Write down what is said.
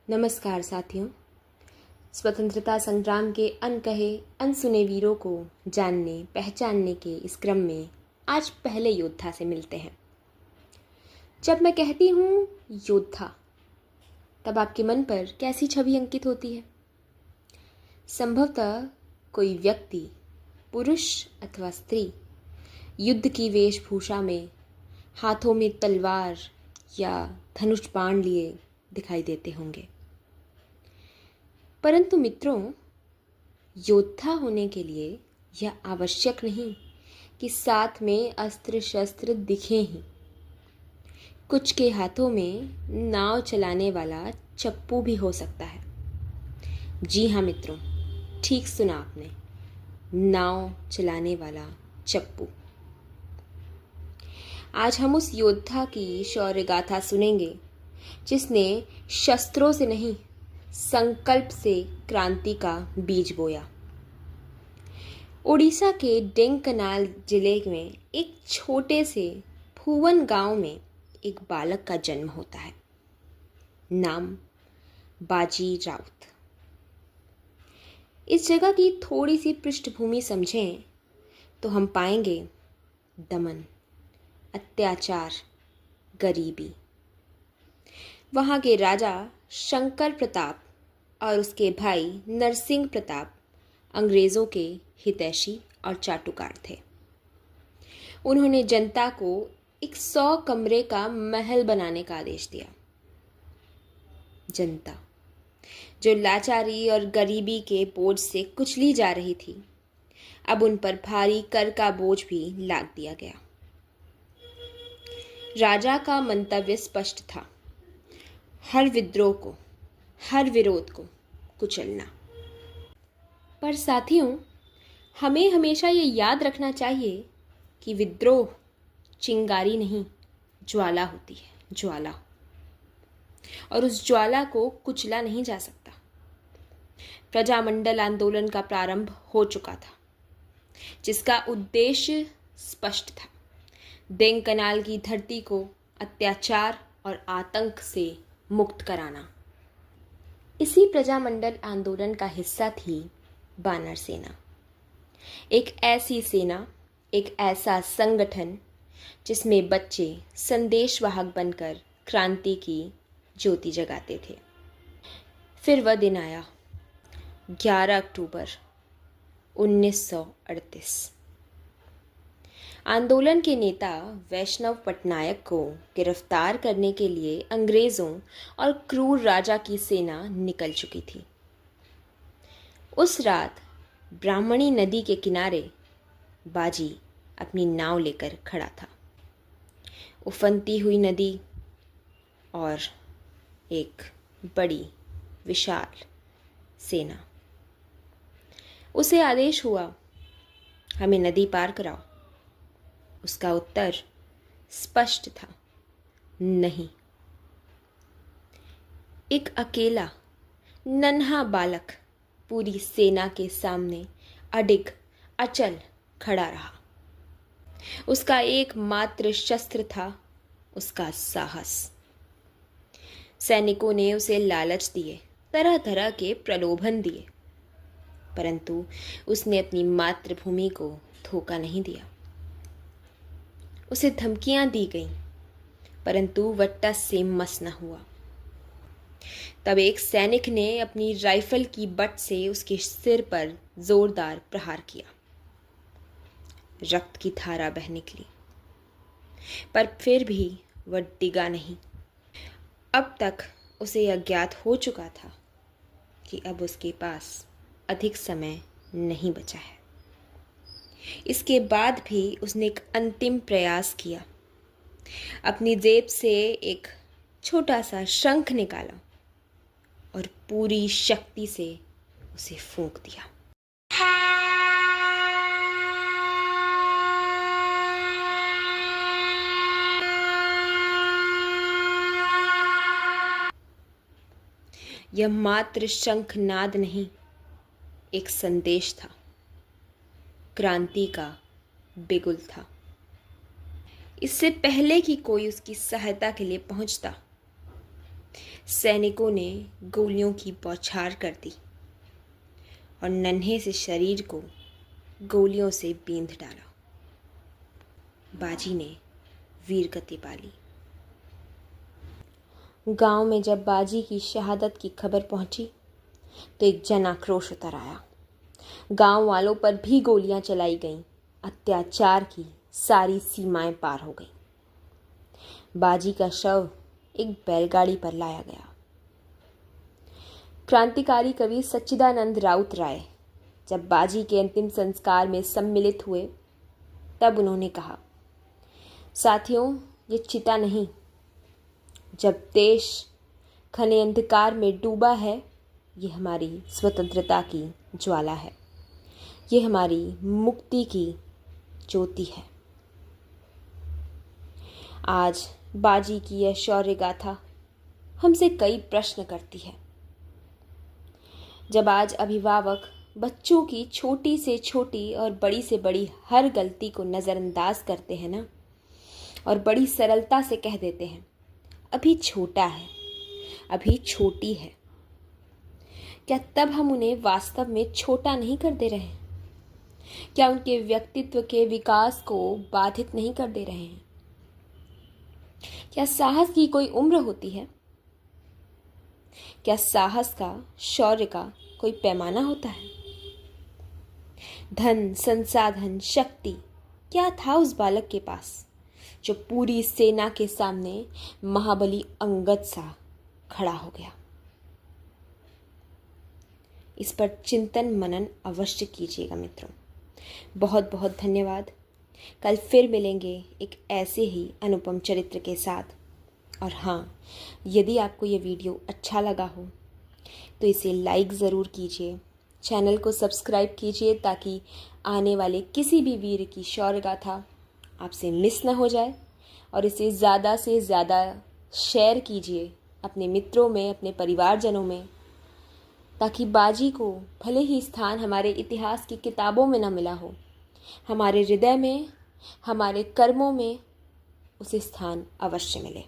नमस्कार साथियों। स्वतंत्रता संग्राम के अनकहे अनसुने वीरों को जानने पहचानने के इस क्रम में आज पहले योद्धा से मिलते हैं। जब मैं कहती हूँ योद्धा, तब आपके मन पर कैसी छवि अंकित होती है? संभवतः कोई व्यक्ति, पुरुष अथवा स्त्री, युद्ध की वेशभूषा में हाथों में तलवार या धनुष बाण लिए दिखाई देते होंगे। परंतु मित्रों, योद्धा होने के लिए यह आवश्यक नहीं कि साथ में अस्त्र शस्त्र दिखें ही। कुछ के हाथों में नाव चलाने वाला चप्पू भी हो सकता है। जी हाँ मित्रों, ठीक सुना आपने, नाव चलाने वाला चप्पू। आज हम उस योद्धा की शौर्य गाथा सुनेंगे जिसने शस्त्रों से नहीं, संकल्प से क्रांति का बीज बोया। उड़ीसा के ढेंकनाल जिले में एक छोटे से भुवन गांव में एक बालक का जन्म होता है। नाम बाजी राउत। इस जगह की थोड़ी सी पृष्ठभूमि समझें तो हम पाएंगे दमन, अत्याचार, गरीबी। वहाँ के राजा शंकर प्रताप और उसके भाई नरसिंह प्रताप अंग्रेज़ों के हितैषी और चाटुकार थे। उन्होंने जनता को एक 100 कमरे का महल बनाने का आदेश दिया। जनता जो लाचारी और गरीबी के बोझ से कुचली जा रही थी, अब उन पर भारी कर का बोझ भी लाद दिया गया। राजा का मंतव्य स्पष्ट था, हर विद्रोह को, हर विरोध को कुचलना। पर साथियों, हमें हमेशा ये याद रखना चाहिए कि विद्रोह चिंगारी नहीं, ज्वाला होती है, ज्वाला। और उस ज्वाला को कुचला नहीं जा सकता। प्रजामंडल आंदोलन का प्रारंभ हो चुका था, जिसका उद्देश्य स्पष्ट था, ढेंकनाल की धरती को अत्याचार और आतंक से मुक्त कराना। इसी प्रजामंडल आंदोलन का हिस्सा थी बानर सेना। एक ऐसी सेना, एक ऐसा संगठन जिसमें बच्चे संदेशवाहक बनकर क्रांति की ज्योति जगाते थे। फिर वह दिन आया, 11 अक्टूबर 1938। आंदोलन के नेता वैष्णव पटनायक को गिरफ्तार करने के लिए अंग्रेज़ों और क्रूर राजा की सेना निकल चुकी थी। उस रात ब्राह्मणी नदी के किनारे बाजी अपनी नाव लेकर खड़ा था। उफनती हुई नदी और एक बड़ी विशाल सेना। उसे आदेश हुआ, हमें नदी पार कराओ। उसका उत्तर स्पष्ट था, नहीं। एक अकेला नन्हा बालक पूरी सेना के सामने अडिग अचल खड़ा रहा। उसका एकमात्र शस्त्र था उसका साहस। सैनिकों ने उसे लालच दिए, तरह तरह के प्रलोभन दिए, परंतु उसने अपनी मातृभूमि को धोखा नहीं दिया। उसे धमकियां दी गईं, परंतु वह टस से मस न हुआ। तब एक सैनिक ने अपनी राइफल की बट से उसके सिर पर जोरदार प्रहार किया। रक्त की धारा बह निकली, पर फिर भी वह डिगा नहीं। अब तक उसे अज्ञात हो चुका था कि अब उसके पास अधिक समय नहीं बचा है। इसके बाद भी उसने एक अंतिम प्रयास किया। अपनी जेब से एक छोटा सा शंख निकाला और पूरी शक्ति से उसे फूंक दिया। यह मात्र शंखनाद नहीं, एक संदेश था, क्रांति का बिगुल था। इससे पहले कि कोई उसकी सहायता के लिए पहुंचता, सैनिकों ने गोलियों की बौछार कर दी और नन्हे से शरीर को गोलियों से बींध डाला। बाजी ने वीर गति पाली। गांव में जब बाजी की शहादत की खबर पहुंची तो एक जन आक्रोश उतर आया। गांव वालों पर भी गोलियां चलाई गईं। अत्याचार की सारी सीमाएं पार हो गईं। बाजी का शव एक बैलगाड़ी पर लाया गया। क्रांतिकारी कवि सच्चिदानंद राउत राय जब बाजी के अंतिम संस्कार में सम्मिलित हुए तब उन्होंने कहा, साथियों, ये चिता नहीं, जब देश घने अंधकार में डूबा है, ये हमारी स्वतंत्रता की ज्वाला है, ये हमारी मुक्ति की ज्योति है। आज बाजी की यह शौर्य गाथा हमसे कई प्रश्न करती है। जब आज अभिभावक बच्चों की छोटी से छोटी और बड़ी से बड़ी हर गलती को नज़रअंदाज करते हैं ना, और बड़ी सरलता से कह देते हैं, अभी छोटा है, अभी छोटी है, क्या तब हम उन्हें वास्तव में छोटा नहीं कर दे रहे हैं? क्या उनके व्यक्तित्व के विकास को बाधित नहीं कर दे रहे हैं? क्या साहस की कोई उम्र होती है? क्या साहस का, शौर्य का कोई पैमाना होता है? धन, संसाधन, शक्ति क्या था उस बालक के पास जो पूरी सेना के सामने महाबली अंगद सा खड़ा हो गया? इस पर चिंतन मनन अवश्य कीजिएगा मित्रों। बहुत बहुत धन्यवाद। कल फिर मिलेंगे एक ऐसे ही अनुपम चरित्र के साथ। और हाँ, यदि आपको ये वीडियो अच्छा लगा हो तो इसे लाइक ज़रूर कीजिए, चैनल को सब्सक्राइब कीजिए ताकि आने वाले किसी भी वीर की शौर्य गाथा आपसे मिस ना हो जाए, और इसे ज़्यादा से ज़्यादा शेयर कीजिए अपने मित्रों में, अपने परिवारजनों में, ताकि बाजी को भले ही स्थान हमारे इतिहास की किताबों में न मिला हो, हमारे हृदय में, हमारे कर्मों में उसे स्थान अवश्य मिले।